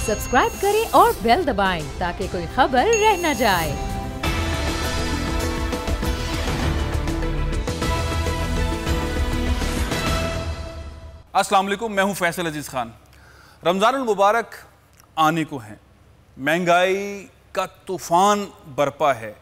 Subscribe करें और bell दबाएं ताकि कोई खबर रह न जाए। अस्सलाम वालेकुम, मैं हूं फैसल अजीज़ खान। रमज़ानुल मुबारक आने को है, महंगाई का तूफ़ान बरपा है।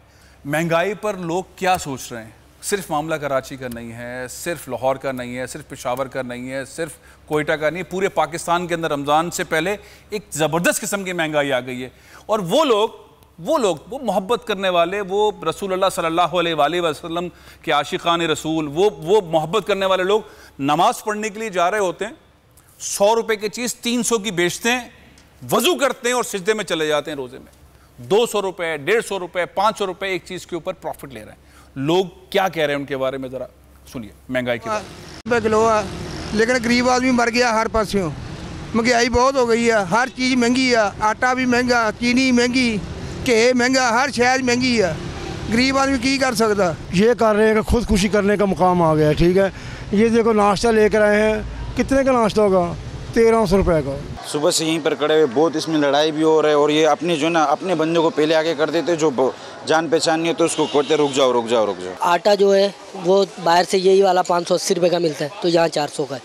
महंगाई पर लोग क्या सोच रहे हैं? सिर्फ मामला कराची का नहीं है, सिर्फ लाहौर का नहीं है, सिर्फ पेशावर का नहीं है, सिर्फ कोयटा का नहीं है, पूरे पाकिस्तान के अंदर रमज़ान से पहले एक ज़बरदस्त किस्म की महंगाई आ गई है। और वो मोहब्बत करने वाले, वो रसूलुल्लाह सल्लल्लाहु अलैहि वसल्लम के आशिकान रसूल, वो मोहब्बत करने वाले लोग नमाज पढ़ने के लिए जा रहे होते हैं, 100 रुपए की चीज़ 300 की बेचते हैं, वज़ू करते हैं और सिजदे में चले जाते हैं रोज़े में। 200 रुपए, 150 रुपए, 500 रुपए एक चीज़ के ऊपर प्रॉफिट ले रहे हैं। लोग क्या कह रहे हैं उनके बारे में ज़रा सुनिए। महंगाई के बारे किलो है, लेकिन गरीब आदमी मर गया हर पासों। महंगाई बहुत हो गई है, हर चीज़ महंगी है, आटा भी महंगा, चीनी महंगी, घे महंगा, हर शहर महंगी है। गरीब आदमी की कर सकता? ये कर रहे हैं कि खुदकुशी करने का मुकाम आ गया। ठीक है, ये देखो नाश्ता लेकर आए हैं, कितने का नाश्ता होगा? 1300 रुपये का। सुबह से यहीं पर खड़े हुए, बहुत इसमें लड़ाई भी हो रहा है। और ये अपने जो ना अपने बंदे को पहले आगे कर देते, जो जान पहचान नहीं है तो उसको कहते रुक जाओ रुक जाओ रुक जाओ। आटा जो है वो बाहर से यही वाला 580 रुपये का मिलता है, तो यहाँ 400 का है।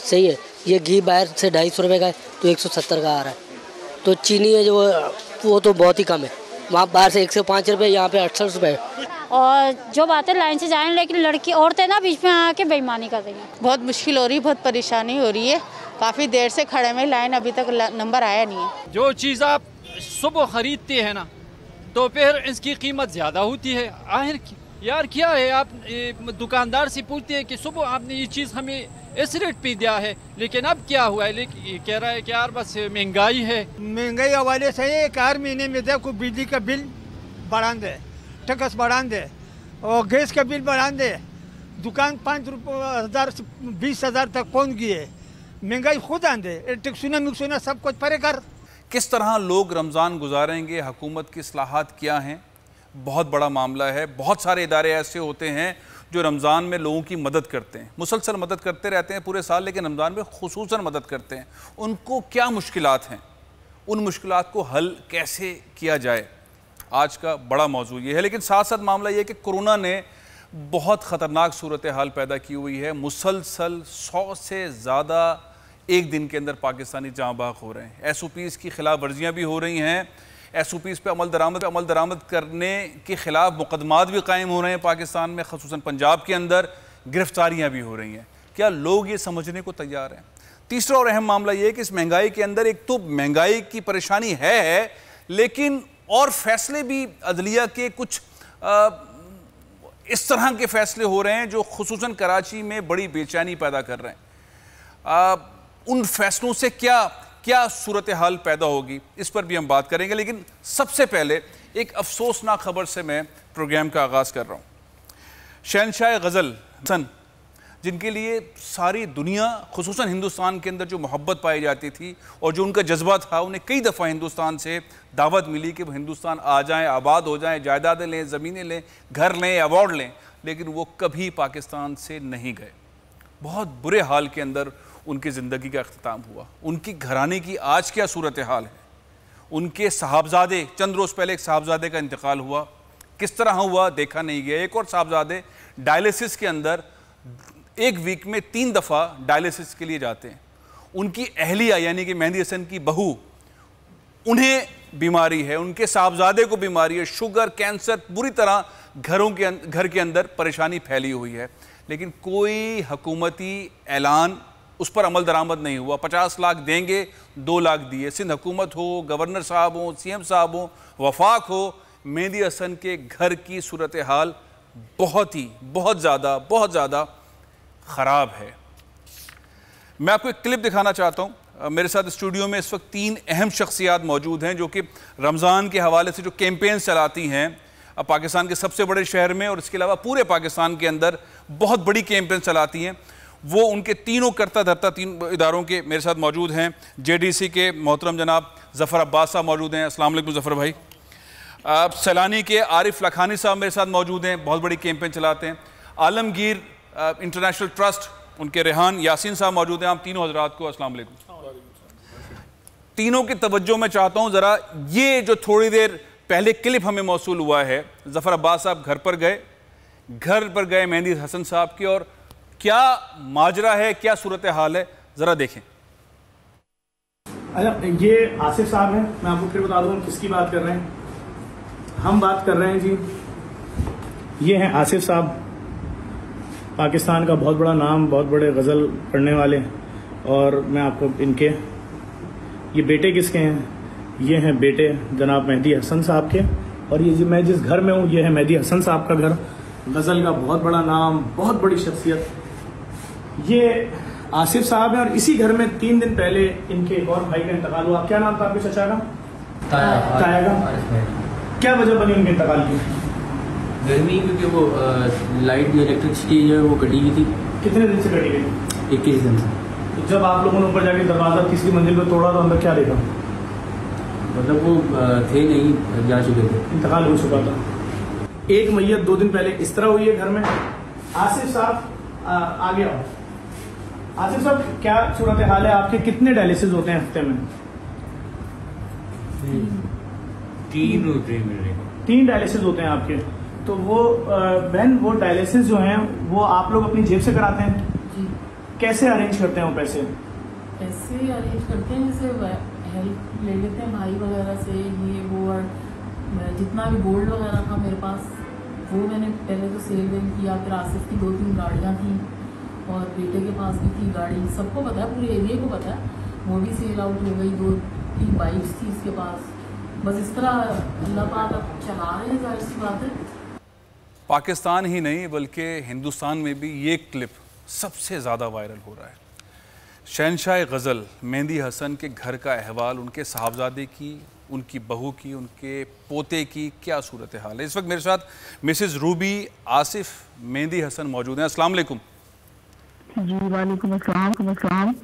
सही है। ये घी बाहर से 250 रुपये का है, तो 170 का आ रहा है। तो चीनी है जो वो तो बहुत ही कम है, वहाँ बाहर से 105 रुपये, यहाँ पे 68 रुपये। और जो बातें लाइन से जाए, लेकिन लड़की औरतें ना बीच में आके बेईमानी कर रही हैं। बहुत मुश्किल हो रही है, बहुत परेशानी हो रही है। काफ़ी देर से खड़े हैं लाइन, अभी तक नंबर आया नहीं है। जो चीज़ आप सुबह ख़रीदते हैं ना, तो फिर इसकी कीमत ज़्यादा होती है। आखिर यार क्या है, आप दुकानदार से पूछते हैं कि सुबह आपने ये चीज़ हमें इस रेट पे दिया है, लेकिन अब क्या हुआ है? लेकिन ये कह रहा है कि यार बस महंगाई है। महंगाई हवाले से एक हर महीने में देखो बिजली का बिल बढ़ा दे, टैक्स बढ़ा दे, और गैस का बिल बढ़ा दे। दुकान 5,000 से 20,000 तक पहुँच गई है। महंगाई खुद आंदे, टैक्सुना मिक्सुना सब कुछ परे कर। किस तरह लोग रमज़ान गुजारेंगे, हुकूमत की इस्लाहात क्या हैं, बहुत बड़ा मामला है। बहुत सारे इदारे ऐसे होते हैं जो रमज़ान में लोगों की मदद करते हैं, मुसलसल मदद करते रहते हैं पूरे साल, लेकिन रमज़ान में खुसूसन मदद करते हैं। उनको क्या मुश्किलात हैं, उन मुश्किलात को हल कैसे किया जाए, आज का बड़ा मौजू ये है। लेकिन साथ साथ मामला ये है कि कोरोना ने बहुत ख़तरनाक सूरत हाल पैदा की हुई है। मुसलसल 100 से ज़्यादा एक दिन के अंदर पाकिस्तानी जाँ बाग हो रहे हैं। SOPs की खिलाफ वर्जियाँ भी हो रही हैं, SOPs पे अमल दरामद करने के ख़िलाफ़ मुकदमात भी कायम हो रहे हैं पाकिस्तान में, ख़ुसूसन पंजाब के अंदर गिरफ्तारियाँ भी हो रही हैं। क्या लोग ये समझने को तैयार हैं? तीसरा और अहम मामला ये है कि इस महंगाई के अंदर एक तो महंगाई की परेशानी है, लेकिन और फैसले भी अदलिया के कुछ इस तरह के फैसले हो रहे हैं जो ख़ुसूसन कराची में बड़ी बेचैनी पैदा कर रहे हैं। उन फैसलों से क्या सूरत हाल पैदा होगी, इस पर भी हम बात करेंगे। लेकिन सबसे पहले एक अफसोसनाक खबर से मैं प्रोग्राम का आगाज़ कर रहा हूँ। शहनशाह गज़ल हसन, जिनके लिए सारी दुनिया खुसूसन हिंदुस्तान के अंदर जो मोहब्बत पाई जाती थी और जो उनका जज्बा था, उन्हें कई दफ़ा हिंदुस्तान से दावत मिली कि वो हिंदुस्तान आ जाएं, आबाद हो जाएं, जायदादें लें, ज़मीनें लें, घर लें, अवार्ड लें, लेकिन वो कभी पाकिस्तान से नहीं गए। बहुत बुरे हाल के अंदर उनकी ज़िंदगी का अख्तिताम हुआ। उनकी घराने की आज क्या सूरत हाल है? उनके साहबजादे, चंद रोज़ पहले एक साहबजादे का इंतकाल हुआ, किस तरह हुआ देखा नहीं गया। एक और साहबजादे डायलिसिस के अंदर एक वीक में 3 दफ़ा डायलिसिस के लिए जाते हैं। उनकी अहलिया यानी कि मेहंदी हसन की बहू, उन्हें बीमारी है, उनके साहबजादे को बीमारी है, शुगर, कैंसर, पूरी तरह घर के अंदर परेशानी फैली हुई है। लेकिन कोई हुकूमती ऐलान, उस पर अमल दरामद नहीं हुआ। 50 लाख देंगे, 2 लाख दिए। सिंध हुकूमत हो, गवर्नर साहब हो, CM साहब हो, वफाक हो, मेहंदी हसन के घर की सूरत हाल बहुत ज़्यादा ख़राब है। मैं आपको एक क्लिप दिखाना चाहता हूँ। मेरे साथ स्टूडियो में इस वक्त 3 अहम शख्सियात मौजूद हैं जो कि रमज़ान के हवाले से जो कैंपेन चलाती हैं पाकिस्तान के सबसे बड़े शहर में, और इसके अलावा पूरे पाकिस्तान के अंदर बहुत बड़ी कैंपेन चलाती हैं। वो उनके तीनों करता धरता 3 इदारों के मेरे साथ मौजूद हैं। JDC के मोहतरम जनाब ज़फ़र अब्बास साहब मौजूद हैं। अस्सलाम वालेकुम ज़फ़र भाई। सैलानी के आरिफ लखानी साहब मेरे साथ मौजूद हैं, बहुत बड़ी कैंपेन चलाते हैं। आलमगीर इंटरनेशनल ट्रस्ट, उनके रेहान यासीन साहब मौजूद हैं। आप तीनों हजरात को अस्सलाम वालेकुम। तीनों की तवज्जो मैं चाहता हूं, जरा ये जो थोड़ी देर पहले क्लिप हमें मौसूल हुआ है, जफर अब्बास साहब घर पर गए मेहंदी हसन साहब की, और क्या माजरा है, क्या सूरत हाल है, जरा देखें। अच्छा, ये आसिफ साहब हैं, मैं आपको फिर बता दूं किसकी बात कर रहे हैं। हम बात कर रहे हैं जी, ये हैं आसिफ साहब, पाकिस्तान का बहुत बड़ा नाम, बहुत बड़े गज़ल पढ़ने वाले। और मैं आपको इनके ये बेटे किसके हैं, ये हैं बेटे जनाब मेहंदी हसन साहब के। और ये मैं जिस घर में हूँ, ये है मेहंदी हसन साहब का घर, गज़ल का बहुत बड़ा नाम, बहुत बड़ी शख्सियत। ये आसिफ साहब हैं और इसी घर में 3 दिन पहले इनके एक और भाई का इंतकाल हुआ। क्या नाम था आपके चचा का? ताया का। क्या वजह बनी उनके इंतकाल की? गर्मी, क्योंकि वो लाइट जो इलेक्ट्रिसिटी जो है वो कटी हुई थी। कितने दिन से कटी गई? 21 दिन से। तो जब आप लोगों ने ऊपर जाके दरवाजा तीसरी मंजिल पे तोड़ा तो अंदर क्या देखा? मतलब वो थे नहीं, जा चुके थे, इंतकाल हो चुका था। एक मैयत 2 दिन पहले इस तरह हुई है घर में। आसिफ साहब आगे आओ। आसिफ साहब, क्या सूरत हाल है आपके? कितने डायलिसिस होते हैं हफ्ते में? 3 होते हैं। 3 डायलिसिस होते हैं आपके। तो वो बहन, वो डायलिसिस जो हैं वो आप लोग अपनी जेब से कराते हैं? जी। कैसे अरेंज करते हैं वो पैसे? ऐसे अरेंज करते हैं जैसे हेल्प ले लेते हैं भाई वगैरह से, ये वो। और जितना भी गोल्ड वगैरह था मेरे पास, वो मैंने पहले तो सेल वेल किया। फिर आसिफ की 2-3 गाड़ियाँ थी और बेटे के पास भी थी गाड़ी, सबको पता है, पूरे एरिया को पता है। वो भी सेल आउट हो गई। 2-3 बाइक्स थी इसके पास। बस इस तरह अल्लाह पाक अब चला रहे हैं, जाहिर सी बात है। पाकिस्तान ही नहीं बल्कि हिंदुस्तान में भी ये क्लिप सबसे ज़्यादा वायरल हो रहा है। शहनशाह गज़ल मेहंदी हसन के घर का अहवाल, उनके साहबजादे की, उनकी बहू की, उनके पोते की क्या सूरत हाल है। इस वक्त मेरे साथ मिसेज़ रूबी आसिफ मेहंदी हसन मौजूद हैं। अस्सलाम वालेकुम। जी वालेकुम अस्सलाम।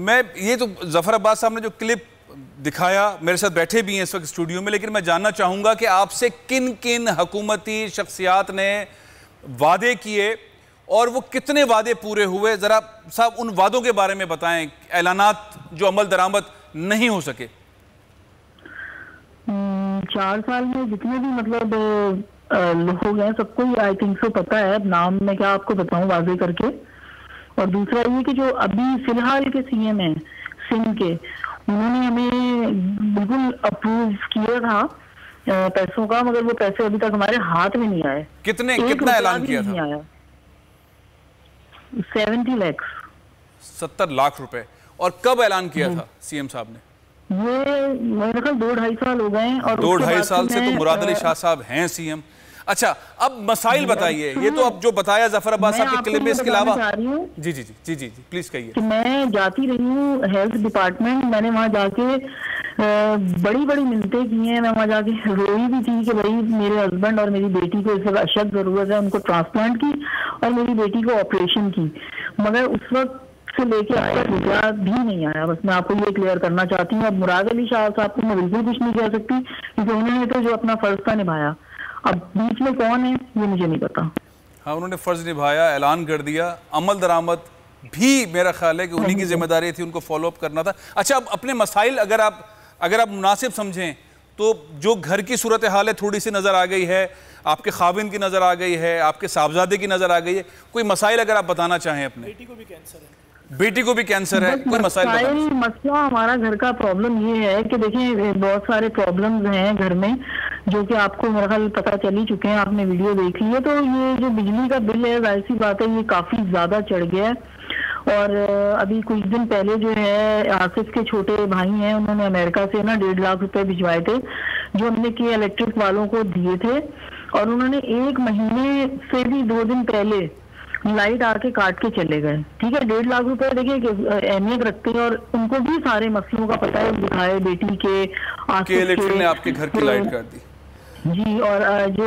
मैं ये तो जफ़र अब्बास साहब ने जो क्लिप दिखाया, मेरे साथ बैठे भी हैं इस वक्त स्टूडियो में, लेकिन मैं जानना चाहूँगा कि आपसे किन किन हुकूमती शख्सियात ने वादे किए और वो कितने वादे पूरे हुए। ज़रा साहब उन वादों के बारे में बताएं, ऐलानात जो अमल दरामद नहीं हो सके। 4 साल में जितने भी मतलब लोग हैं सबको ही आई थिंक सो पता है। अब नाम मैं क्या आपको बताऊं वाजे करके। और दूसरा ये कि जो अभी फिलहाल के सीएम हैं सिंध के, उन्होंने हमें बिल्कुल अप्रूव किया था पैसों का, मगर वो पैसे अभी तक हमारे हाथ में नहीं आए। कितना ऐलान किया था? 70 लाख 70 लाख रुपए। और कब ऐलान किया था सीएम साहब ने? ये मेरे ख्याल 2-2.5 साल हो गए हैं। और 2-2.5 साल से तो मुराद अली शाह साहब हैं सीएम। अच्छा, अब मसाइल बताइए। ये तो अब जो बताया जफर अब्बास साहब के क्लिप में, इसके अलावा जी प्लीज कहिए। मैं जाती रही हूँ हेल्थ डिपार्टमेंट, मैंने वहाँ जाके बड़ी बड़ी मिन्नतें की हैं। मैं वहाँ जाके रोई भी थी कि भाई मेरे हस्बैंड और मेरी बेटी को इस वक्त अशद जरूरत है, उनको ट्रांसप्लांट की और मेरी बेटी को ऑपरेशन की, मगर उस वक्त से लेके आया गुजरात भी नहीं आया। बस मैं आपको ये क्लियर करना चाहती हूँ। अब मुराद अली शाह साहब को मैं बिल्कुल कुछ नहीं कह सकती क्योंकि उन्होंने तो जो अपना फर्ज था निभाया। अब बीच में कौन है ये मुझे नहीं पता। हाँ, उन्होंने फर्ज निभाया, ऐलान कर दिया। अमल दरामद भी मेरा ख्याल है कि उन्हीं की जिम्मेदारी थी, उनको फॉलो अप करना था। अच्छा, अब अपने मसाइल अगर आप मुनासिब समझें तो जो घर की सूरत हाल है थोड़ी सी नज़र आ गई है, आपके खाविन की नज़र आ गई है, आपके साहबजादे की नज़र आ गई है। कोई मसाइल अगर आप बताना चाहें अपने? बेटी को भी कैंसर है, कोई मसला हमारा घर का प्रॉब्लम ये है कि देखिए बहुत सारे प्रॉब्लम्स हैं घर में जो कि आपको मेरा ख्याल पता चल ही चुके हैं, आपने वीडियो देख ली है। तो ये जो बिजली का बिल है, जाहिर सी बात है ये काफी ज्यादा चढ़ गया है। और अभी कुछ दिन पहले जो है आसिफ के छोटे भाई हैं, उन्होंने अमेरिका से ना 1.5 लाख रुपए भिजवाए थे जो हमने के इलेक्ट्रिक वालों को दिए थे। और उन्होंने 1 महीने से भी 2 दिन पहले लाइट आके काट के चले गए। ठीक है, 1.5 लाख रुपए देखिए अहमियत रखते हैं और उनको भी सारे मसलों का पता है। दिखाए बेटी के इलेक्ट्रिक ने आपके घर की लाइट काट दी जी। और जो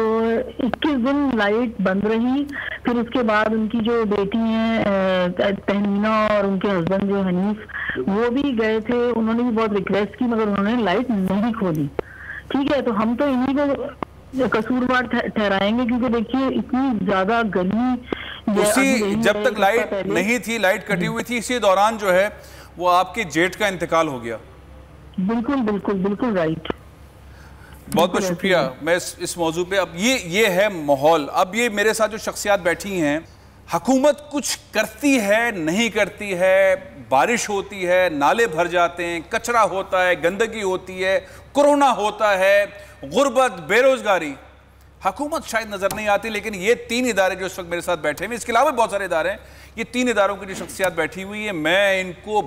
21 दिन लाइट बंद रही, फिर उसके बाद उनकी जो बेटी है तहमीना और उनके हस्बैंड जो हनीफ, वो भी गए थे। उन्होंने भी बहुत रिक्वेस्ट की मगर उन्होंने लाइट नहीं खोली। ठीक है, तो हम तो इन्हीं को कसूरवार ठहराएंगे क्योंकि देखिए इतनी ज्यादा गर्मी उसी जब तक लाइट नहीं थी, लाइट कटी हुई थी, इसी दौरान जो है वो आपके जेठ का इंतकाल हो गया। बिल्कुल बिल्कुल बिल्कुल राइट। बहुत बहुत शुक्रिया। मैं इस मौजू पे, अब ये है माहौल। अब ये मेरे साथ जो शख्सियात बैठी हैं, हुकूमत कुछ करती है नहीं करती है, बारिश होती है, नाले भर जाते हैं, कचरा होता है, गंदगी होती है, कोरोना होता है, गुर्बत, बेरोजगारी, हुकूमत शायद नजर नहीं आती। लेकिन ये 3 इदारे जो इस वक्त मेरे साथ बैठे हैं, इसके अलावा बहुत सारे इदारे हैं, ये 3 इदारों की जो शख्सियात बैठी हुई है, मैं इनको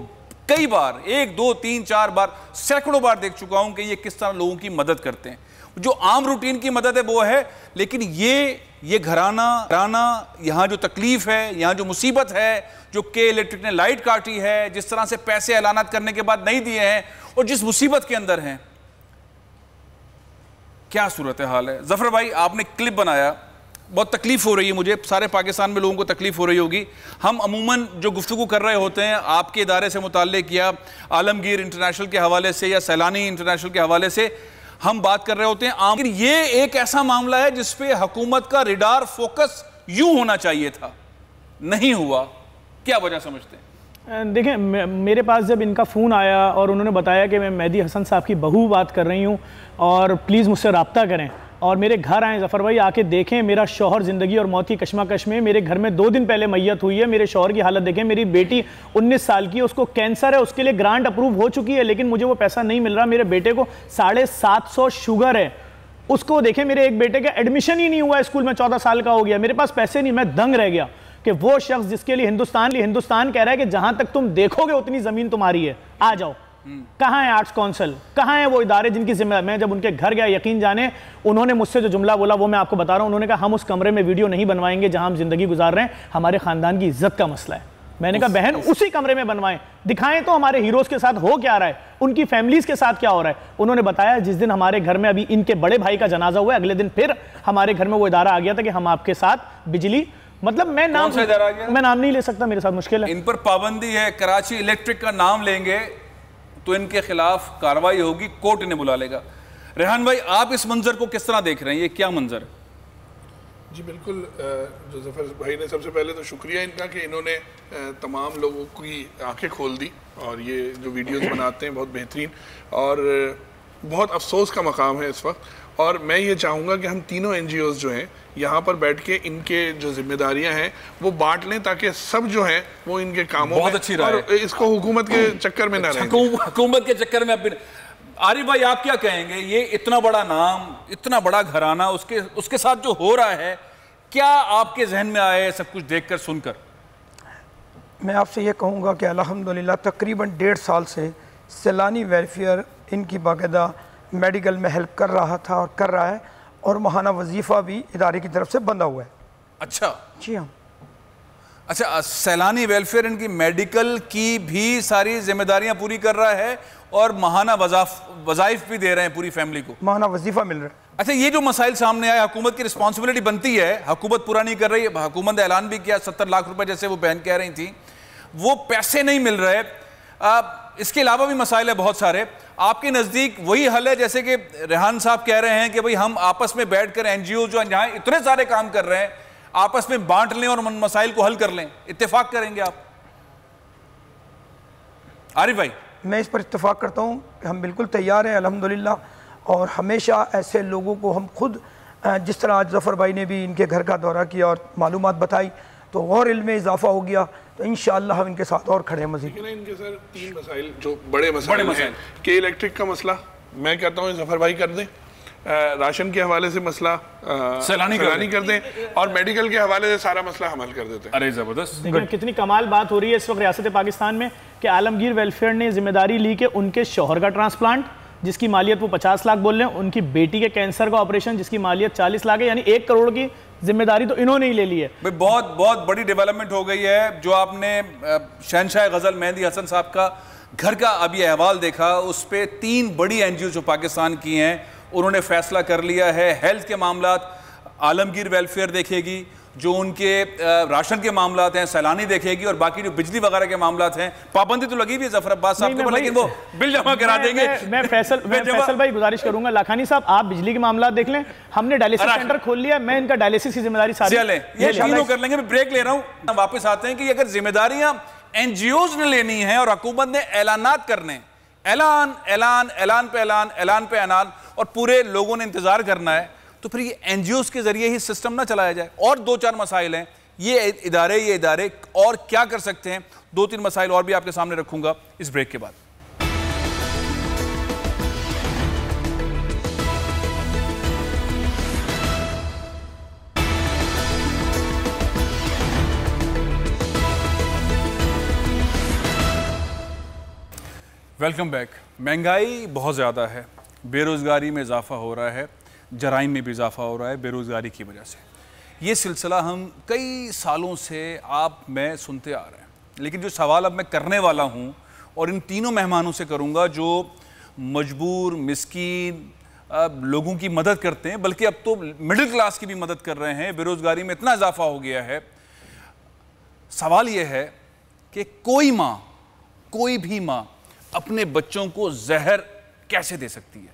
कई बार 1, 2, 3, 4 बार, सैकड़ों बार देख चुका हूं कि ये किस तरह लोगों की मदद करते हैं। जो आम रूटीन की मदद है वो है, लेकिन ये घराना यहाँ जो तकलीफ है, यहाँ जो मुसीबत है, जो के इलेक्ट्रिक ने लाइट काटी है, जिस तरह से पैसे ऐलानात करने के बाद नहीं दिए हैं और जिस मुसीबत के अंदर हैं, क्या सूरत हाल है। जफर भाई, आपने क्लिप बनाया, बहुत तकलीफ हो रही है मुझे, सारे पाकिस्तान में लोगों को तकलीफ हो रही होगी। हम अमूमन जो गुफ्तगू कर रहे होते हैं आपके इदारे से मुताल्लिक या आलमगीर इंटरनेशनल के हवाले से या सैलानी इंटरनेशनल के हवाले से हम बात कर रहे होते हैं। लेकिन ये एक ऐसा मामला है जिसपे हुकूमत का रिडार फोकस यूं होना चाहिए था, नहीं हुआ। क्या वजह समझते हैं? देखें, मेरे पास जब इनका फ़ोन आया और उन्होंने बताया कि मैं मेहदी हसन साहब की बहू बात कर रही हूँ और प्लीज़ मुझसे रब्ता करें और मेरे घर आएँ ज़फ़र भाई, आके देखें मेरा शौहर ज़िंदगी और मौत की कशमकश में, मेरे घर में 2 दिन पहले मैयत हुई है, मेरे शौहर की हालत देखें, मेरी बेटी 19 साल की है, उसको कैंसर है, उसके लिए ग्रांट अप्रूव हो चुकी है लेकिन मुझे वो पैसा नहीं मिल रहा। मेरे बेटे को 750 शुगर है, उसको देखें, मेरे एक बेटे का एडमिशन ही नहीं हुआ स्कूल में, 14 साल का हो गया, मेरे पास पैसे नहीं। मैं दंग रह गया कि वो शख्स जिसके लिए हिंदुस्तान कह रहा है कि जहां तक तुम देखोगे उतनी जमीन तुम्हारी है, आ जाओ। कहां है आर्ट्स काउंसिल, कहां है वो इदारे जिनकी जिम्मेदारी। मैं जब उनके घर गया, यकीन जाने उन्होंने मुझसे जो जुमला बोला वो मैं आपको बता रहा हूं। उन्होंने कहा हम उस कमरे में वीडियो नहीं बनवाएंगे जहां हम जिंदगी गुजार रहे हैं, हमारे खानदान की इज्जत का मसला है। मैंने कहा बहन उसी कमरे में बनवाएं, दिखाएं तो हमारे हीरोज के साथ हो क्या रहा है, उनकी फैमिलीज के साथ क्या हो रहा है। उन्होंने बताया जिस दिन हमारे घर में अभी इनके बड़े भाई का जनाजा हुआ, अगले दिन फिर हमारे घर में वो इदारा आ गया था कि हम आपके साथ बिजली, मतलब मैं नाम नहीं ले सकता, मेरे साथ मुश्किल है। इन पर पाबंदी है, कराची इलेक्ट्रिक का नाम लेंगे तो इनके खिलाफ कार्रवाई होगी, कोर्ट इन्हें बुला लेगा। रेहान भाई, आप इस मंजर को किस तरह देख रहे हैं, ये क्या मंजर है? जी बिल्कुल, जो जफर भाई ने, सबसे पहले तो शुक्रिया इनका कि इन्होंने तमाम लोगों की आंखें खोल दी और ये जो वीडियोस बनाते हैं बहुत बेहतरीन और बहुत अफसोस का मकाम है इस वक्त। और मैं ये चाहूँगा कि हम तीनों NGOs जो हैं यहाँ पर बैठ के इनके जो जिम्मेदारियाँ हैं वो बांट लें ताकि सब जो हैं वो इनके कामों बहुत अच्छी राय और इसको हुकूमत के चक्कर में ना रहें। हुकूमत के चक्कर में अब आरिफ भाई आप क्या कहेंगे, ये इतना बड़ा नाम, इतना बड़ा घराना, उसके साथ जो हो रहा है, क्या आपके जहन में आया है सब कुछ देखकर सुनकर? मैं आपसे ये कहूँगा कि अल्हम्दुलिल्लाह तकरीबन 1.5 साल से सैलानी वेलफेयर इनकी बाकायदा मेडिकल में हेल्प कर रहा था और कर रहा है और माहाना वजीफ़ा भी इदारे की तरफ से बंधा हुआ है। अच्छा जी हाँ। अच्छा, सैलानी वेलफेयर इनकी मेडिकल की भी सारी जिम्मेदारियां पूरी कर रहा है और माहाना वज़ाइफ भी दे रहे हैं पूरी फैमिली को, माहाना वजीफ़ा मिल रहा है। अच्छा, ये जो मसाइल सामने आए, हुकूमत की रिस्पॉन्सिबिलिटी बनती है, हुकूमत पूरा नहीं कर रही है। हुकूमत ने ऐलान भी किया 70 लाख रुपए जैसे वो बहन कह रही थी, वो पैसे नहीं मिल रहे। इसके अलावा भी मसाइल है बहुत सारे। आपके नज़दीक वही हल है जैसे कि रेहान साहब कह रहे हैं कि भाई हम आपस में बैठकर NGO जो जहाँ इतने सारे काम कर रहे हैं आपस में बांट लें और मसाइल को हल कर लें, इत्तेफाक करेंगे आप? आरिफ भाई, मैं इस पर इत्तेफाक करता हूँ, हम बिल्कुल तैयार हैं अल्हम्दुलिल्लाह, और हमेशा ऐसे लोगों को हम खुद, जिस तरह आज जफ़र भाई ने भी इनके घर का दौरा किया और मालूमात बताई तो और इल्म में इजाफा हो गया, तो इंशाअल्लाह हम इनके साथ और खड़े हैं मज़ीद। इनके सर 3 मसाइल जो बड़े मसाइल हैं कि इलेक्ट्रिक का मसला मैं कहता हूँ जफ़र भाई कर दें, राशन के हवाले से मसला सैलानी कर दें और मेडिकल के हवाले से सारा मसला हम हल कर देते हैं। अरे ज़बरदस्त, देखिए कितनी कमाल बात हो रही है इस वक्त रियासत पाकिस्तान में कि आलमगीर वेलफेयर ने जिम्मेदारी ली कि उनके शौहर का ट्रांसप्लांट जिसकी मालियत वो 50 लाख बोल रहे हैं, उनकी बेटी के कैंसर का ऑपरेशन जिसकी मालियत 40 लाख है, यानी 1 करोड़ की जिम्मेदारी तो इन्होंने ही ले ली है। भाई बहुत बड़ी डेवलपमेंट हो गई है। जो आपने शहनशाह गज़ल मेहदी हसन साहब का घर का अभी अहवाल देखा, उस पर 3 बड़ी NGO जो पाकिस्तान की हैं उन्होंने फैसला कर लिया है। हेल्थ के मामलात आलमगीर वेलफेयर देखेगी, जो उनके राशन के मामलात हैं सैलानी देखेगी, और बाकी जो बिजली वगैरह के मामलात हैं, पाबंदी तो लगी हुई है जफर अब्बास साहब के ऊपर, लेकिन वो बिल जमा करा देंगे। मैं फैसल भाई गुजारिश करूंगा, लाखानी साहब आप बिजली के मामलात देख लें, हमने डायलिसिस सेंटर खोल लिया, मैं इनका डायलिसिस की जिम्मेदारी सारी ये तीनों कर लेंगे। मैं ब्रेक ले रहा हूँ, वापस आते हैं कि अगर जिम्मेदारियां NGOs ने लेनी है और हुकूमत ने ऐलानात करने, ऐलान ऐलान ऐलान पे ऐलान, ऐलान पे ऐलान, और पूरे लोगों ने इंतजार करना है, तो फिर ये NGOs के जरिए ही सिस्टम ना चलाया जाए। और 2-4 मसाइल हैं, ये इदारे और क्या कर सकते हैं, 2-3 मसाइल और भी आपके सामने रखूंगा इस ब्रेक के बाद। Welcome back. महंगाई बहुत ज़्यादा है, बेरोज़गारी में इजाफ़ा हो रहा है, जराइम में भी इजाफ़ा हो रहा है बेरोज़गारी की वजह से। ये सिलसिला हम कई सालों से आप मैं सुनते आ रहे हैं, लेकिन जो सवाल अब मैं करने वाला हूँ और इन तीनों मेहमानों से करूँगा जो मजबूर मिस्कीन लोगों की मदद करते हैं, बल्कि अब तो मिडिल क्लास की भी मदद कर रहे हैं, बेरोज़गारी में इतना इजाफ़ा हो गया है। सवाल ये है कि कोई भी माँ अपने बच्चों को जहर कैसे दे सकती है?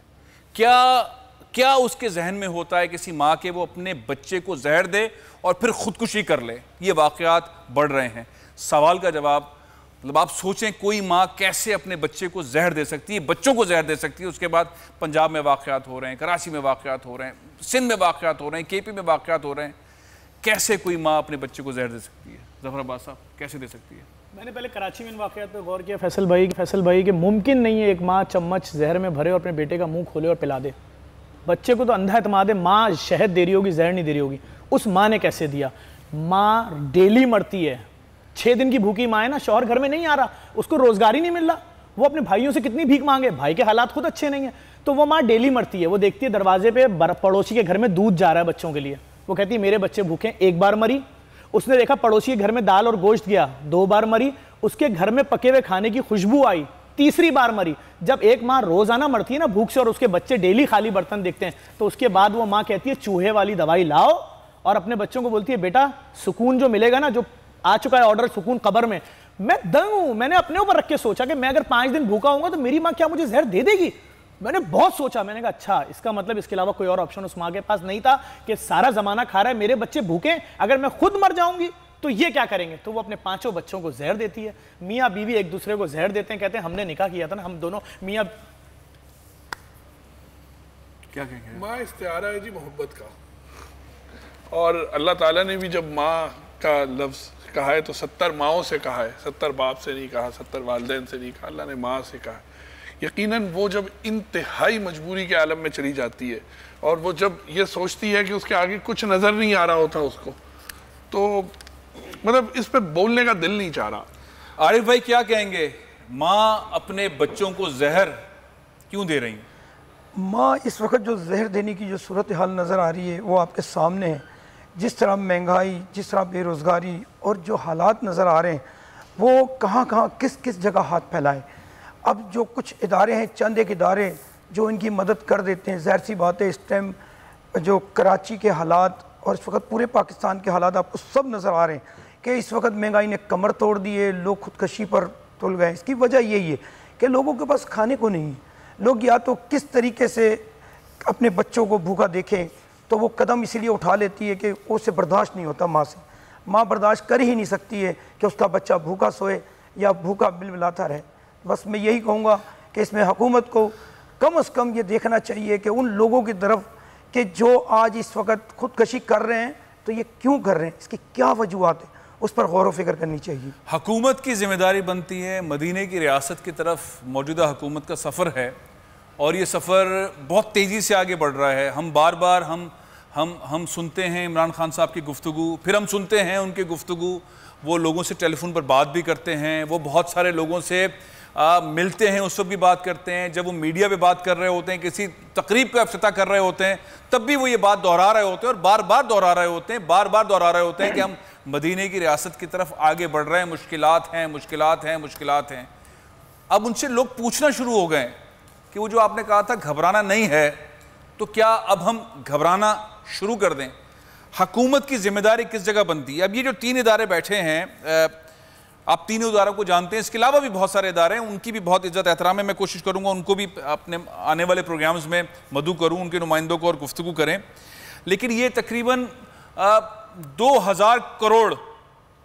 क्या उसके जहन में होता है किसी माँ के वो अपने बच्चे को जहर दे और फिर खुदकुशी कर ले? ये वाक़यात बढ़ रहे हैं। सवाल का जवाब मतलब आप सोचें, कोई माँ कैसे अपने बच्चे को जहर दे सकती है, बच्चों को जहर दे सकती है? उसके बाद पंजाब में वाक़यात हो रहे हैं, कराची में वाक़यात हो रहे हैं, सिंध में वाक़यात हो रहे हैं, KP में वाक़यात हो रहे हैं। कैसे कोई माँ अपने बच्चे को जहर दे सकती है? ज़फ़र अब्बास साहब, कैसे दे सकती है? मैंने पहले कराची में इन वाक़यात पर गौर किया फैसल भाई कि मुमकिन नहीं है एक माँ चम्मच जहर में भरे और अपने बेटे का मुंह खोले और पिला दे। बच्चे को तो अंधा एतमाद है, माँ शहद दे रही होगी, जहर नहीं दे रही होगी। उस माँ ने कैसे दिया? माँ डेली मरती है, 6 दिन की भूखी माँ है ना, शौहर घर में नहीं आ रहा, उसको रोज़गार ही नहीं मिल रहा, वो अपने भाइयों से कितनी भीख मांगे, भाई के हालात खुद अच्छे नहीं है, तो वो माँ डेली मरती है। वो देखती है दरवाजे पे पड़ोसी के घर में दूध जा रहा है बच्चों के लिए, वो कहती है मेरे बच्चे भूखे। 1 बार मरी। उसने देखा पड़ोसी के घर में दाल और गोश्त गया, 2 बार मरी। उसके घर में पके हुए खाने की खुशबू आई, 3री बार मरी। जब एक माँ रोजाना मरती है ना भूख से और उसके बच्चे डेली खाली बर्तन देखते हैं, तो उसके बाद वो माँ कहती है चूहे वाली दवाई लाओ, और अपने बच्चों को बोलती है बेटा सुकून जो मिलेगा ना, जो आ चुका है ऑर्डर सुकून कब्र में, मैं दंग हूं। मैंने अपने ऊपर रख के सोचा कि मैं अगर 5 दिन भूखा होऊंगा तो मेरी माँ क्या मुझे जहर दे देगी? मैंने बहुत सोचा, मैंने कहा अच्छा, इसका मतलब इसके अलावा कोई और ऑप्शन उस माँ के पास नहीं था कि सारा जमाना खा रहा है, मेरे बच्चे भूखे, अगर मैं खुद मर जाऊंगी तो ये क्या करेंगे? तो वो अपने 5 बच्चों को जहर देती है। मियाँ बीवी एक दूसरे को जहर देते हैं, कहते हैं हमने निकाह किया था ना, हम दोनों मियाँ। क्या कहेंगे? माँ इस्तिआरा है जी मोहब्बत का, और अल्लाह ताला ने भी जब माँ का लफ्ज़ कहा है तो 70 माँओं से कहा है, 70 बाप से नहीं कहा, 70 वालिदैन से नहीं कहा, अल्लाह ने माँ से कहा। यकीनन वो जब इंतहाई मजबूरी के आलम में चली जाती है और वो जब ये सोचती है कि उसके आगे कुछ नज़र नहीं आ रहा होता उसको, तो मतलब इस पे बोलने का दिल नहीं चाह रहा। आरिफ भाई क्या कहेंगे, माँ अपने बच्चों को जहर क्यों दे रही है? माँ इस वक्त जो जहर देने की जो सूरत हाल नज़र आ रही है वो आपके सामने है। जिस तरह महंगाई, जिस तरह बेरोज़गारी और जो हालात नज़र आ रहे हैं, वो कहाँ किस किस जगह हाथ फैलाए। अब जो कुछ इदारे हैं, चंद एक इदारे जो इनकी मदद कर देते हैं, ज़ाहिर सी बात है इस टाइम जो कराची के हालात और इस वक्त पूरे पाकिस्तान के हालात आपको सब नज़र आ रहे हैं कि इस वक्त महंगाई ने कमर तोड़ दी है, लोग खुदकशी पर तुल गए। इसकी वजह यही है कि लोगों के पास खाने को नहीं है। लोग या तो किस तरीके से अपने बच्चों को भूखा देखें, तो वो कदम इसीलिए उठा लेती है कि उससे बर्दाश्त नहीं होता माँ से। माँ बर्दाश्त कर ही नहीं सकती है कि उसका बच्चा भूखा सोए या भूखा बिलबिलाता रहे। बस मैं यही कहूँगा कि इसमें हुकूमत को कम से कम ये देखना चाहिए कि उन लोगों की तरफ कि जो आज इस वक्त खुदकशी कर रहे हैं, तो ये क्यों कर रहे हैं, इसकी क्या वजूहत है, उस पर गौर व फिक्र करनी चाहिए। हुकूमत की जिम्मेदारी बनती है। मदीने की रियासत की तरफ मौजूदा हुकूमत का सफ़र है और ये सफ़र बहुत तेज़ी से आगे बढ़ रहा है। हम बार बार हम सुनते हैं इमरान खान साहब की गुफ्तगू, फिर हम सुनते हैं उनकी गुफ्तगू, वो लोगों से टेलीफोन पर बात भी करते हैं, वो बहुत सारे लोगों से मिलते हैं, उस वक्त भी बात करते हैं। जब वो मीडिया पे बात कर रहे होते हैं, किसी तकरीब का इफ्तिताह कर रहे होते हैं, तब भी वो ये बात दोहरा रहे होते हैं और बार बार दोहरा रहे होते हैं, बार बार दोहरा रहे होते हैं कि हम मदीने की रियासत की तरफ आगे बढ़ रहे हैं, मुश्किलात हैं, मुश्किलात हैं, मुश्किलात हैं। अब उनसे लोग पूछना शुरू हो गए कि वो जो आपने कहा था घबराना नहीं है, तो क्या अब हम घबराना शुरू कर दें? हुकूमत की जिम्मेदारी किस जगह बनती है? अब ये जो 3 इदारे बैठे हैं, आप 3 इदारों को जानते हैं, इसके अलावा भी बहुत सारे इदारे हैं, उनकी भी बहुत इज्जत एहतराम है। मैं कोशिश करूंगा उनको भी अपने आने वाले प्रोग्राम्स में मदऊ करूं, उनके नुमाइंदों को और गुफ्तगू करें। लेकिन ये तकरीबन 2000 करोड़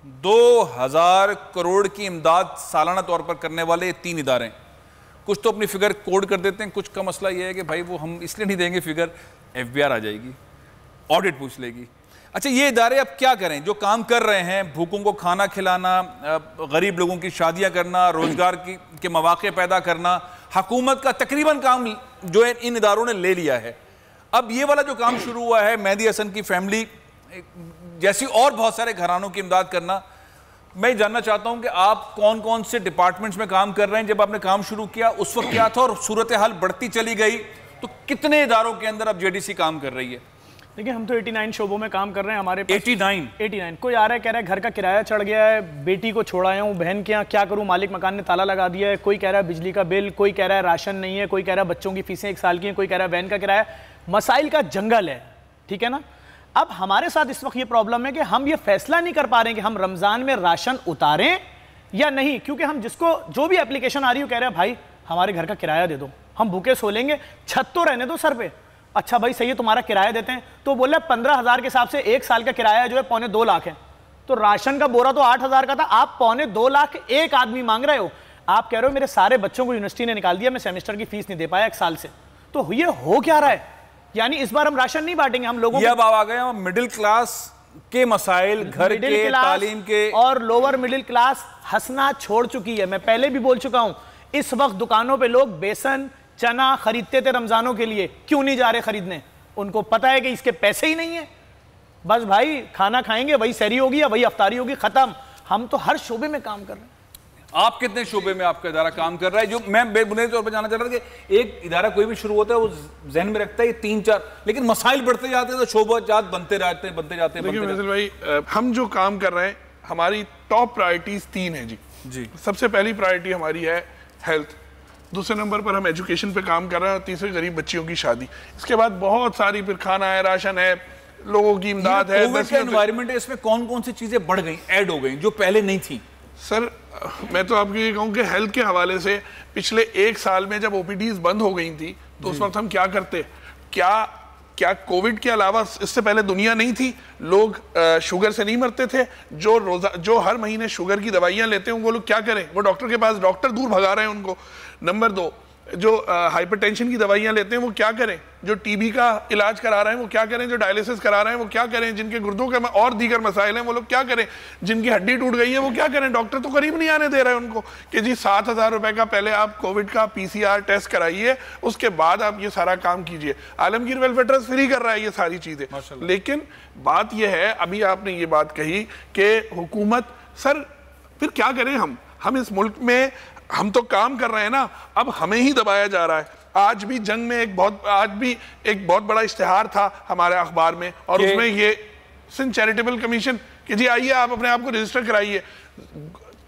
2000 करोड़ की इमदाद सालाना तौर पर करने वाले 3 इदारे। कुछ तो अपनी फिगर कोड कर देते हैं, कुछ का मसला यह है कि भाई वो हम इसलिए नहीं देंगे फिगर, FBR आ जाएगी, ऑडिट पूछ लेगी। अच्छा, ये इदारे अब क्या करें? जो काम कर रहे हैं, भूखों को खाना खिलाना, गरीब लोगों की शादियां करना, रोजगार के मौके पैदा करना, हुकूमत का तकरीबन काम जो है इन इदारों ने ले लिया है। अब ये वाला जो काम शुरू हुआ है, मेहदी हसन की फैमिली जैसी और बहुत सारे घरानों की इमदाद करना, मैं जानना चाहता हूं कि आप कौन कौन से डिपार्टमेंट्स में काम कर रहे हैं? जब आपने काम शुरू किया उस वक्त क्या था, और सूरत हाल बढ़ती चली गई तो कितने इदारों के अंदर अब JDC काम कर रही है? देखिए, हम तो 89 शोबों में काम कर रहे हैं। हमारे 89 कोई आ रहा है, कह रहा है घर का किराया चढ़ गया है, बेटी को छोड़ाया हूँ, बहन के यहाँ क्या करूँ, मालिक मकान ने ताला लगा दिया है, कोई कह रहा है बिजली का बिल, कोई कह रहा है राशन नहीं है, कोई कह रहा है बच्चों की फीसें 1 साल की हैं, कोई कह रहा है वैन का किराया। मसाइल का जंगल है, ठीक है ना। अब हमारे साथ इस वक्त ये प्रॉब्लम है कि हम ये फैसला नहीं कर पा रहे हैं कि हम रमजान में राशन उतारें या नहीं, क्योंकि हम जो भी एप्लीकेशन आ रही है कह रहे हैं भाई हमारे घर का किराया दे दो, हम भूखे सो लेंगे, छत तो रहने दो सर पे। अच्छा भाई सही है, तुम्हारा किराया देते हैं। तो बोले 15,000 के हिसाब से 1 साल का किराया जो है 2.25 लाख है, तो राशन का बोरा तो 8,000 का था, आप 2.25 लाख एक आदमी मांग रहे हो। आप कह रहे हो मेरे सारे बच्चों को यूनिवर्सिटी ने निकाल दिया, मैं सेमेस्टर की फीस नहीं दे पाया 1 साल से। तो ये हो क्या रहा है? यानी इस बार हम राशन नहीं बांटेंगे, हम लोगों को अब आ गए मिडिल क्लास के मसाइल, घर के, तालीम के, और लोअर मिडिल क्लास हंसना छोड़ चुकी है। मैं पहले भी बोल चुका हूं, इस वक्त दुकानों पे लोग बेसन चना खरीदते थे रमजानों के लिए, क्यों नहीं जा रहे खरीदने? उनको पता है कि इसके पैसे ही नहीं है। बस भाई खाना खाएंगे, वही सहरी होगी या वही अफ्तारी होगी, खत्म। हम तो हर शोबे में काम कर रहे हैं। आप कितने शोबे में आपका इदारा काम कर रहा है? जो मैं बुनियादी तौर पर जानना चाह रहा था कि एक इदारा कोई भी शुरू होता है वो जहन में रखता है 3-4, लेकिन मसाइल बढ़ते जाते हैं तो शोबाजात बनते जाते हैं। देखिए फैसल भाई, हम जो काम कर रहे हैं, हमारी टॉप प्रायोरिटीज 3 है जी। सबसे पहली प्रायोरिटी हमारी है हेल्थ, दूसरे नंबर पर हम एजुकेशन पे काम कर रहे हैं, और तीसरे गरीब बच्चियों की शादी। इसके बाद बहुत सारी फिर खाना है, राशन है, लोगों की इमदाद है। एनवायरमेंट है, इसमें कौन कौन सी चीजें बढ़ गई, ऐड हो गई जो पहले नहीं थी? सर मैं तो आपको ये कहूँ कि हेल्थ के हवाले से पिछले 1 साल में जब OPDs बंद हो गई थी तो उस वक्त हम क्या करते, क्या कोविड के अलावा इससे पहले दुनिया नहीं थी? लोग शुगर से नहीं मरते थे? जो हर महीने शुगर की दवाइयां लेते हैं वो लोग क्या करें? वो डॉक्टर के पास, डॉक्टर दूर भगा रहे हैं उनको। नंबर 2, जो हाइपरटेंशन की दवाइयां लेते हैं वो क्या करें? जो TB का इलाज करा रहे हैं वो क्या करें? जो डायलिसिस करा रहे हैं वो क्या करें? जिनके गुर्दों के और दीगर मसाइल हैं वो लोग क्या करें? जिनकी हड्डी टूट गई है वो क्या करें? डॉक्टर तो करीब नहीं आने दे रहे हैं उनको कि जी 7,000 रुपए का पहले आप कोविड का PCR टेस्ट कराइए, उसके बाद आप ये सारा काम कीजिए। आलमगीर वेलफेयर ट्रस्ट फ्री कर रहा है ये सारी चीजें। लेकिन बात यह है, अभी आपने ये बात कही कि हुकूमत, सर फिर क्या करें हम इस मुल्क में हम तो काम कर रहे हैं ना, अब हमें ही दबाया जा रहा है। आज भी जंग में एक बहुत बड़ा इश्तिहार था हमारे अखबार में, और उसमें ये सिंध चैरिटेबल कमीशन कि जी आइए आप अपने आप को रजिस्टर कराइए।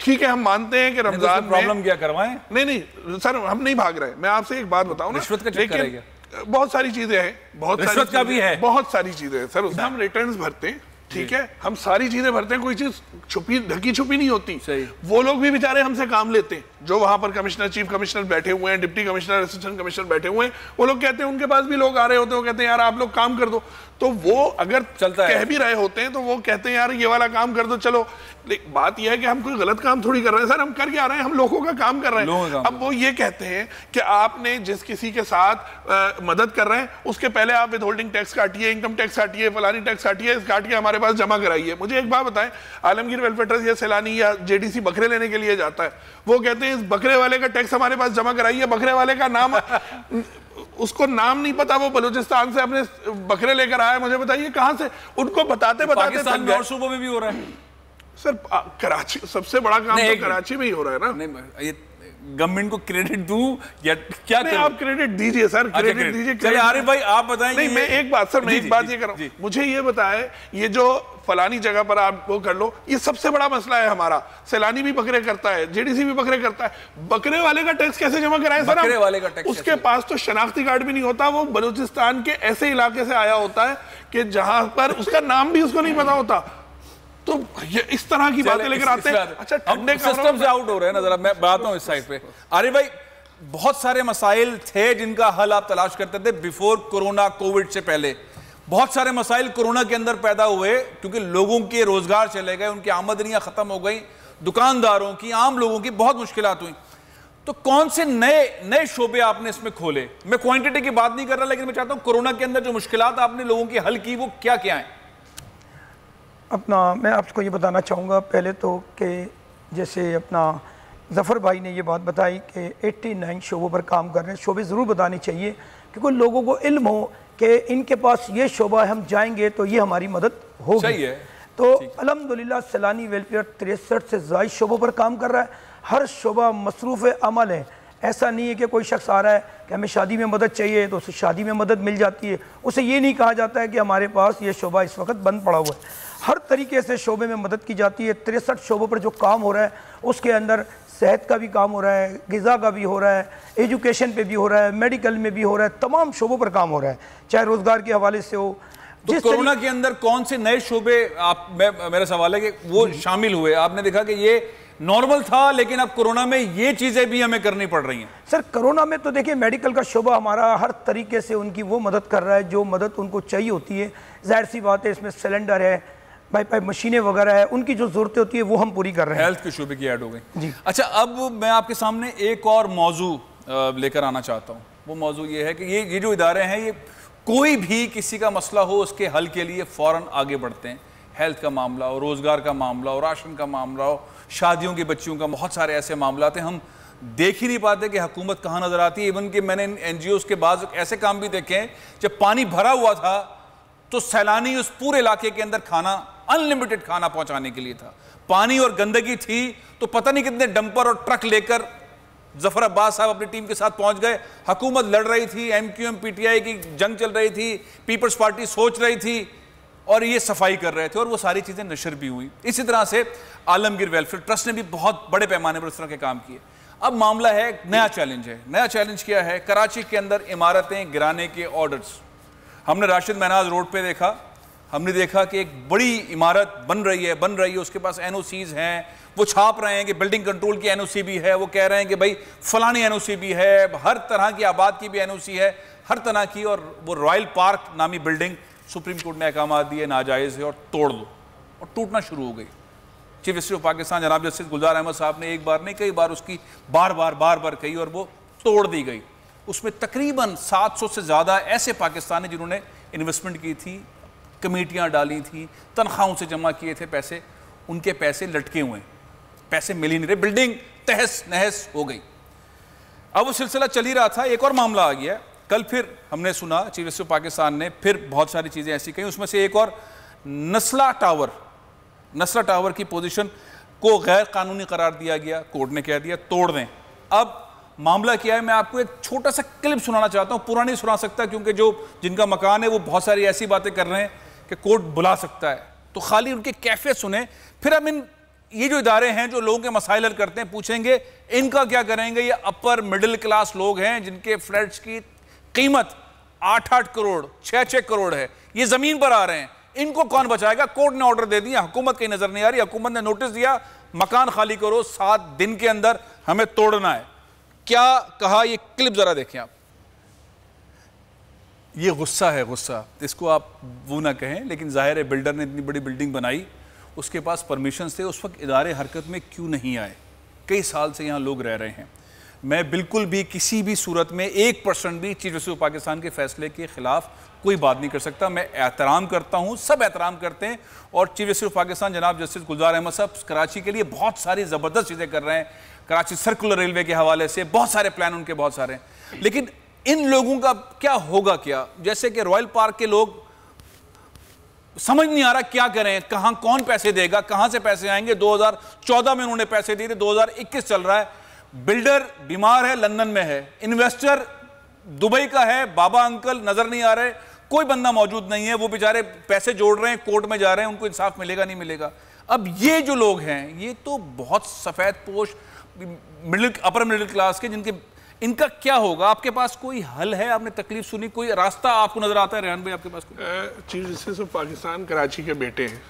ठीक है, हम मानते हैं कि रमजान में प्रॉब्लम क्या करवाएं? नहीं सर, हम नहीं भाग रहे। मैं आपसे एक बात बताऊं ना, रिश्वत का चक्कर है क्या? बहुत सारी चीजें हैं, रिश्वत का भी है, बहुत सारी चीजें हैं सर। हम रिटर्न्स भरते हैं, ठीक है, हम सारी चीजें भरते हैं, कोई चीज छुपी ढकी छुपी नहीं होती। वो लोग भी बेचारे हमसे काम लेते हैं, जो वहां पर कमिश्नर, चीफ कमिश्नर बैठे हुए हैं, डिप्टी कमिश्नर, असिस्टेंट कमिश्नर बैठे हुए हैं, वो लोग कहते हैं, उनके पास भी लोग आ रहे होते हैं, वो कहते हैं यार आप लोग काम कर दो, तो वो अगर कह भी रहे होते हैं तो वो कहते हैं यार ये वाला काम कर दो। चलो, बात यह है कि हम कोई गलत काम थोड़ी कर रहे हैं सर, हम कर क्या रहे हैं, हम लोगों का काम कर रहे हैं। अब वो ये कहते हैं कि आपने जिस किसी के साथ मदद कर रहे हैं उसके पहले आप विद होल्डिंग टैक्स काटिए, इनकम टैक्स काटिए, फलानी टैक्स काटिए, इस काट के हमारे पास जमा कराइए। मुझे एक बात बताएं, आलमगीर वेलफेयर ट्रस्ट या सैलानी या JDC बकरे लेने के लिए जाता है, वो कहते हैं इस बकरे वाले का टैक्स हमारे पास जमा कराइए। बकरे वाले का नाम उसको नाम नहीं पता, वो बलूचिस्तान से अपने बकरे लेकर आया, मुझे बताइए कहां से? उनको बताते पाकिस्तान में और सूबों में भी हो रहा है सर। कराची सबसे बड़ा काम तो कराची में ही हो रहा है ना। नहीं, ये गवर्नमेंट को क्रेडिट दूं या क्या? आप क्रेडिट दीजिए सर, क्रेडिट दीजिए। चलिए आरिफ भाई आप बताएं। नहीं, मैं एक बात सर, मैं एक बात ये कर रहा हूं, मुझे ये बताए, ये जो फलानी जगह पर आप वो कर लो, ये सबसे बड़ा मसला है हमारा। सैलानी भी बकरे करता है, JDC भी बकरे करता है, बकरे वाले का टैक्स कैसे जमा कराए सर? बकरे वाले का टैक्स उसके पास तो शनाख्ती कार्ड भी नहीं होता, वो बलूचिस्तान के ऐसे इलाके से आया होता है कि जहां पर उसका नाम भी उसको नहीं पता होता। तो ये इस तरह की बातें लेकर आते हैं। अच्छा, ठंडे सिस्टम से आउट हो रहे हैं ना, जरा मैं बात हूं इस साइड पे। अरे भाई, बहुत सारे मसाइल थे जिनका हल आप तलाश करते थे बिफोर कोरोना, कोविड से पहले। बहुत सारे मसाइल कोरोना के अंदर पैदा हुए क्योंकि लोगों के रोजगार चले गए, उनकी आमदनियां खत्म हो गई, दुकानदारों की, आम लोगों की बहुत मुश्किलात हुई। तो कौन से नए शोबे आपने इसमें खोले? मैं क्वांटिटी की बात नहीं कर रहा, लेकिन मैं चाहता हूं कोरोना के अंदर जो मुश्किलात आपने लोगों की हल की वो क्या क्या है? मैं आपको ये बताना चाहूँगा पहले तो कि जैसे अपना ज़फ़र भाई ने ये बात बताई कि 89 शोबों पर काम कर रहे हैं। शोबे ज़रूर बताने चाहिए क्योंकि लोगों को इल्म हो कि इनके पास ये शोबा है, हम जाएंगे तो ये हमारी मदद होगी। सही है। तो अल्हम्दुलिल्लाह सैलानी वेलफेयर 63 से ज़ायद शोबों पर काम कर रहा है। हर शोबा मसरूफ़ अमल है। ऐसा नहीं है कि कोई शख्स आ रहा है कि हमें शादी में मदद चाहिए तो उसे शादी में मदद मिल जाती है, उसे ये नहीं कहा जाता है कि हमारे पास ये शोबा इस वक्त बंद पड़ा हुआ है। हर तरीके से शोबे में मदद की जाती है। 63 शोबों पर जो काम हो रहा है उसके अंदर सेहत का भी काम हो रहा है, ग़िज़ा का भी हो रहा है, एजुकेशन पे भी हो रहा है, मेडिकल में भी हो रहा है, तमाम शोबों पर काम हो रहा है, चाहे रोज़गार के हवाले से हो। तो कोरोना के अंदर कौन से नए शोबे मेरा सवाल है कि वो शामिल हुए? आपने देखा कि ये नॉर्मल था लेकिन अब कोरोना में ये चीज़ें भी हमें करनी पड़ रही हैं। सर कोरोना में तो देखिए मेडिकल का शोबा हमारा हर तरीके से उनकी वो मदद कर रहा है जो मदद उनको चाहिए होती है। जाहिर सी बात है इसमें सिलेंडर है, पाइप मशीनें वगैरह है, उनकी जो ज़रूरतें होती है वो हम पूरी कर रहे हैं। हेल्थ के शोबे की ऐड हो गई जी। अच्छा, अब मैं आपके सामने एक और मौजू लेकर आना चाहता हूँ। वो मौजू ये है कि ये जो इदारे हैं ये कोई भी किसी का मसला हो उसके हल के लिए फ़ौरन आगे बढ़ते हैं। हेल्थ का मामला हो, रोज़गार का मामला हो, राशन का मामला हो, शादियों के बच्चियों का, बहुत सारे ऐसे मामला हैं हम देख ही नहीं पाते कि हुकूमत कहाँ नज़र आती है। इवन कि मैंने NGOs के बाद ऐसे काम भी देखे हैं जब पानी भरा हुआ था तो सैलानी उस पूरे इलाके के अंदर खाना, अनलिमिटेड खाना पहुंचाने के लिए था। पानी और गंदगी थी तो पता नहीं कितने डंपर और ट्रक लेकर ज़फ़र अब्बास साहब अपनी टीम के साथ पहुंच गए। हुकूमत लड़ रही थी, MQM PTI की जंग चल रही थी, पीपल्स पार्टी सोच रही थी और ये सफाई कर रहे थे और वो सारी चीज़ें नशर भी हुई। इसी तरह से आलमगीर वेलफेयर ट्रस्ट ने भी बहुत बड़े पैमाने पर इस तरह के काम किए। अब मामला है, नया चैलेंज है। नया चैलेंज क्या है? कराची के अंदर इमारतें गिराने के ऑर्डर्स। हमने राशिद महनाज रोड पे देखा, हमने देखा कि एक बड़ी इमारत बन रही है, उसके पास NOCs हैं, वो छाप रहे हैं कि बिल्डिंग कंट्रोल की NOC भी है, वो कह रहे हैं कि भाई फलानी NOC भी है, हर तरह की आबाद की भी NOC है, हर तरह की। और वो रॉयल पार्क नामी बिल्डिंग सुप्रीम कोर्ट ने अहकाम दिए नाजायज़ है और तोड़ दो, और टूटना शुरू हो गई। चीफ जस्टिस ऑफ पाकिस्तान जनाब जस्टिस गुलजार अहमद साहब ने एक बार नहीं कई बार उसकी बार बार कही और वो तोड़ दी गई। उसमें तकरीबन 700 से ज़्यादा ऐसे पाकिस्तानी जिन्होंने इन्वेस्टमेंट की थी, कमेटियाँ डाली थी, तनख्वाहों से जमा किए थे पैसे, उनके पैसे लटके हुए, पैसे मिल ही नहीं रहे, बिल्डिंग तहस नहस हो गई। अब वो सिलसिला चल ही रहा था, एक और मामला आ गया। कल फिर हमने सुना चीफ जस्टिस ऑफ पाकिस्तान ने फिर बहुत सारी चीज़ें ऐसी कही, उसमें से एक और नस्ला टावर की पोजीशन को गैर कानूनी करार दिया गया। कोर्ट ने कह दिया तोड़ दें। अब मामला क्या है, मैं आपको एक छोटा सा क्लिप सुनाना चाहता हूँ, पूरा नहीं सुना सकता क्योंकि जिनका मकान है वो बहुत सारी ऐसी बातें कर रहे हैं कि कोर्ट बुला सकता है, तो खाली उनकी कैफियत सुने। फिर हम ये जो इदारे हैं जो लोगों के मसाइल हल करते हैं पूछेंगे इनका क्या करेंगे। ये अपर मिडिल क्लास लोग हैं जिनके फ्लैट्स की कीमत 8-8 करोड़ 6-6 करोड़ है, ये ज़मीन पर आ रहे हैं, इनको कौन बचाएगा? कोर्ट ने ऑर्डर दे दिया, हुकूमत कहीं नज़र नहीं आ रही, हुकूमत ने नोटिस दिया मकान खाली करो, 7 दिन के अंदर हमें तोड़ना है। क्या कहा, ये क्लिप जरा देखें आप। ये गुस्सा है, गुस्सा, इसको आप वो ना कहें, लेकिन जाहिर है बिल्डर ने इतनी बड़ी बिल्डिंग बनाई, उसके पास परमिशन थे, उस वक्त इदारे हरकत में क्यों नहीं आए? कई साल से यहाँ लोग रह रहे हैं। मैं बिल्कुल भी किसी भी सूरत में 1% भी चीफ जस्टिस ऑफ पाकिस्तान के फैसले के खिलाफ कोई बात नहीं कर सकता। मैं एहतराम करता हूँ, सब एहतराम करते हैं, और चीफ जस्टिस ऑफ पाकिस्तान जनाब जस्टिस गुलजार अहमद साहब कराची के लिए बहुत सारी ज़बरदस्त चीज़ें कर रहे हैं। कराची सर्कुलर रेलवे के हवाले से बहुत सारे प्लान उनके बहुत सारे हैं, लेकिन इन लोगों का क्या होगा? क्या जैसे कि रॉयल पार्क के लोग समझ नहीं आ रहा क्या करें, कहाँ कौन पैसे देगा, कहाँ से पैसे आएंगे। 2014 में उन्होंने पैसे दिए थे, 2021 चल रहा है, बिल्डर बीमार है, लंदन में है, इन्वेस्टर दुबई का है, बाबा अंकल नजर नहीं आ रहे, कोई बंदा मौजूद नहीं है, वो बेचारे पैसे जोड़ रहे हैं, कोर्ट में जा रहे हैं, उनको इंसाफ मिलेगा नहीं मिलेगा। अब ये जो लोग हैं ये तो बहुत सफेद पोश अपर मिडिल क्लास के, इनका क्या होगा? आपके पास कोई हल है? आपने तकलीफ सुनी, कोई रास्ता आपको नजर आता है? रेहान भाई आपके पास chief justice of Pakistan Karachi के बेटे हैं,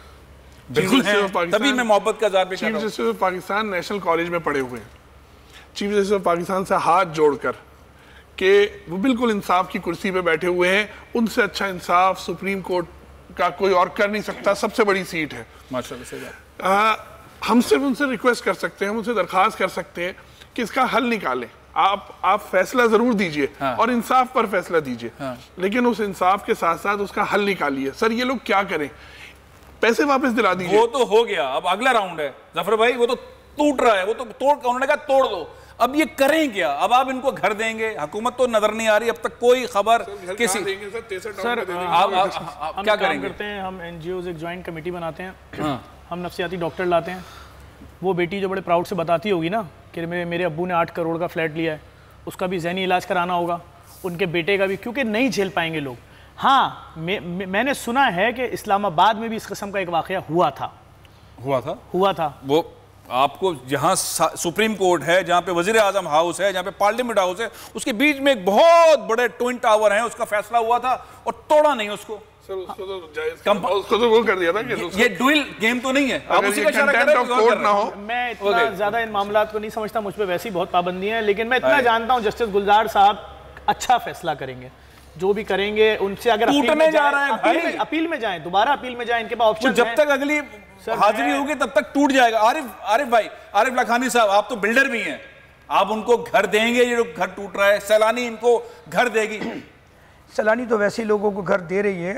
बिल्कुल हैं, तभी मैं मोहब्बत का इज़हार भी कर रहा हूं। Chief justice of Pakistan national college में पढ़े हुए हैं। चीफ जस्टिस ऑफ पाकिस्तान से हाथ जोड़कर कि वो बिल्कुल इंसाफ की कुर्सी पे बैठे हुए हैं। उनसे अच्छा इंसाफ सुप्रीम कोर्ट का कोई और कर नहीं सकता, सबसे बड़ी सीट है माशाल्लाह से बात। हम सिर्फ उनसे रिक्वेस्ट कर सकते हैं, हम उनसे दरख्वास्त कर सकते हैं कि इसका हल निकालें। आप फैसला जरूर दीजिए और इंसाफ पर फैसला दीजिए, लेकिन उस इंसाफ के साथ साथ उसका हल निकालिए। सर ये लोग क्या करें, पैसे वापस दिला दीजिए। वो तो हो गया, अब अगला राउंड है जफर भाई, वो तो टूट रहा है, वो तो उन्होंने कहा तोड़ दो, अब ये करें क्या? अब आप इनको घर देंगे, हुकूमत तो नजर नहीं आ रही अब तक कोई खबर किसी। सर आप क्या करेंगे? करते हैं हम एनजीओ एक ज्वाइंट कमेटी बनाते हैं, हम नफ्सियाती डॉक्टर लाते हैं। वो बेटी जो बड़े प्राउड से बताती होगी ना कि मेरे अब्बू ने 8 करोड़ का फ्लैट लिया है, उसका भी ज़हनी इलाज कराना होगा, उनके बेटे का भी, क्योंकि नहीं झेल पाएंगे लोग। हाँ मैंने सुना है कि इस्लामाबाद में भी इस किस्म का एक वाक़या हुआ था। वो आपको जहां सुप्रीम कोर्ट है, जहां पे वजीर आजम हाउस है, जहां पे पार्लियामेंट हाउस है, उसके बीच में एक बहुत बड़े ट्विन टावर है, उसका फैसला हुआ था और तोड़ा नहीं उसको। सर उसको तो वो कर दिया था कि ये डुअल गेम तो नहीं है, आप उसी का इशारा कर रहे हो। मैं इतना ज्यादा इन मामलात को नहीं समझता, मुझ पे वैसी बहुत पाबंदी है, लेकिन मैं इतना जानता हूँ जस्टिस गुलजार साहब अच्छा फैसला करेंगे, जो भी करेंगे उनसे अगर टूटने जा रहा है भाई, अपील में जाएं, दोबारा अपील में जाएं, इनके पास ऑप्शन जब तक अगली हाजिरी होगी तब तक टूट जाएगा। आरिफ भाई, आरिफ लखानी साहब, आप तो बिल्डर भी हैं, आप उनको घर देंगे? ये लोग घर टूट रहा है, सैलानी इनको घर देगी? सैलानी तो वैसे लोगों को घर दे रही है,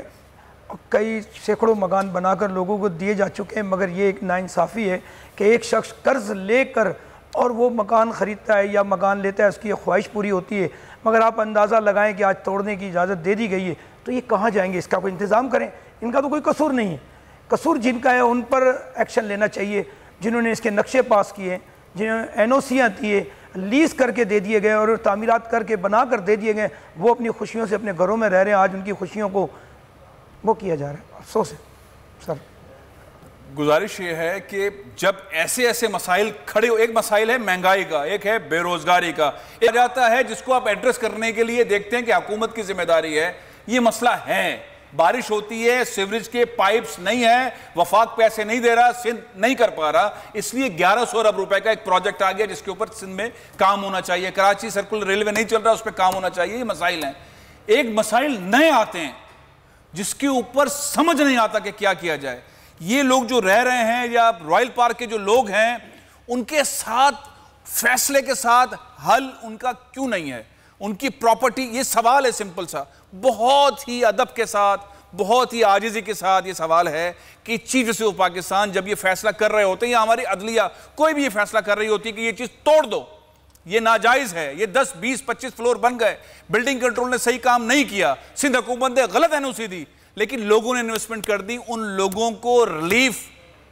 कई सैकड़ों मकान बनाकर लोगों को दिए जा चुके हैं, मगर ये एक नाइंसाफ़ी है कि एक शख्स कर्ज लेकर और वो मकान ख़रीदता है या मकान लेता है, उसकी ख्वाहिश पूरी होती है, मगर आप अंदाज़ा लगाएं कि आज तोड़ने की इजाज़त दे दी गई है तो ये कहाँ जाएंगे? इसका कोई इंतज़ाम करें। इनका तो कोई कसूर नहीं है, कसूर जिनका है उन पर एक्शन लेना चाहिए, जिन्होंने इसके नक्शे पास किए, जिन्होंने एनओसियाँ दिए, लीज़ करके दे दिए गए और तामीरात करके बना कर दे दिए गए, वो अपनी खुशियों से अपने घरों में रह रहे हैं, आज उनकी खुशियों को वो किया जा रहा है। अफसोस है सर। गुजारिश ये है कि जब ऐसे ऐसे मसाइल खड़े हो, एक मसाइल है महंगाई का, एक है बेरोजगारी का, एक जाता है जिसको आप एड्रेस करने के लिए देखते हैं कि हुकूमत की जिम्मेदारी है, ये मसला है। बारिश होती है, सीवरेज के पाइप्स नहीं है, वफाक पैसे नहीं दे रहा, सिंध नहीं कर पा रहा, इसलिए 1100 अरब रुपए का एक प्रोजेक्ट आ गया जिसके ऊपर सिंध में काम होना चाहिए। कराची सर्कुलर रेलवे नहीं चल रहा, उस पर काम होना चाहिए। ये मसाइल हैं। एक मसाइल नए आते हैं जिसके ऊपर समझ नहीं आता कि क्या किया जाए। ये लोग जो रह रहे हैं या रॉयल पार्क के जो लोग हैं, उनके साथ फैसले के साथ हल उनका क्यों नहीं है? उनकी प्रॉपर्टी, ये सवाल है सिंपल सा, बहुत ही अदब के साथ, बहुत ही आजिज़ी के साथ ये सवाल है कि चीफ जस्टिस ऑफ पाकिस्तान जब ये फैसला कर रहे होते हैं, या हमारी अदलिया कोई भी ये फैसला कर रही होती है कि ये चीज़ तोड़ दो, ये नाजायज़ है, ये 10, 20, 25 फ्लोर बन गए, बिल्डिंग कंट्रोल ने सही काम नहीं किया, सिंध हुकूमत ने गलत एनओसी दी, लेकिन लोगों ने इन्वेस्टमेंट कर दी, उन लोगों को रिलीफ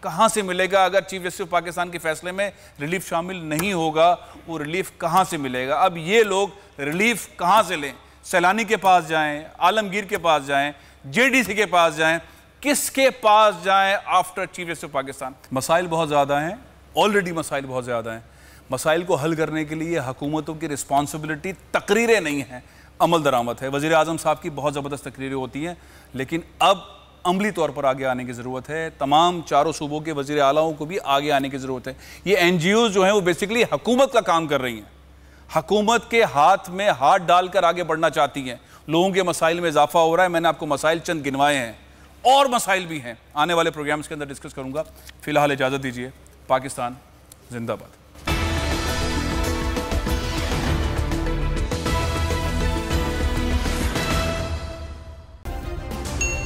कहां से मिलेगा? अगर चीफ जस्टिस ऑफ पाकिस्तान के फैसले में रिलीफ शामिल नहीं होगा, वो रिलीफ कहां से मिलेगा? अब ये लोग रिलीफ कहां से लें? सैलानी के पास जाएं, आलमगीर के पास जाएं, जेडीसी के पास जाएं, किसके पास जाएं after chief justice of Pakistan? मसाइल बहुत ज़्यादा हैं, ऑलरेडी मसाइल बहुत ज़्यादा हैं। मसाइल को हल करने के लिए हुकूमतों की रिस्पॉन्सिबिलिटी तकरीरें नहीं हैं, अमल दरामद है। वज़ीर आज़म साहब की बहुत ज़बरदस्त तकरीरें होती हैं, लेकिन अब अमली तौर पर आगे आने की ज़रूरत है। तमाम चारों सूबों के वज़ीर आलाओं को भी आगे आने की ज़रूरत है। ये NGOs जो हैं वो बेसिकली हुकूमत का काम कर रही हैं, हुकूमत के हाथ में हाथ डालकर आगे बढ़ना चाहती हैं। लोगों के मसाइल में इजाफा हो रहा है। मैंने आपको मसाइल चंद गिनवाए हैं, और मसाइल भी हैं, आने वाले प्रोग्राम्स के अंदर डिस्कस करूँगा। फ़िलहाल इजाज़त दीजिए। पाकिस्तान जिंदाबाद।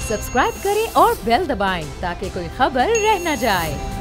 सब्सक्राइब करें और बेल दबाएं ताकि कोई खबर रह न जाए।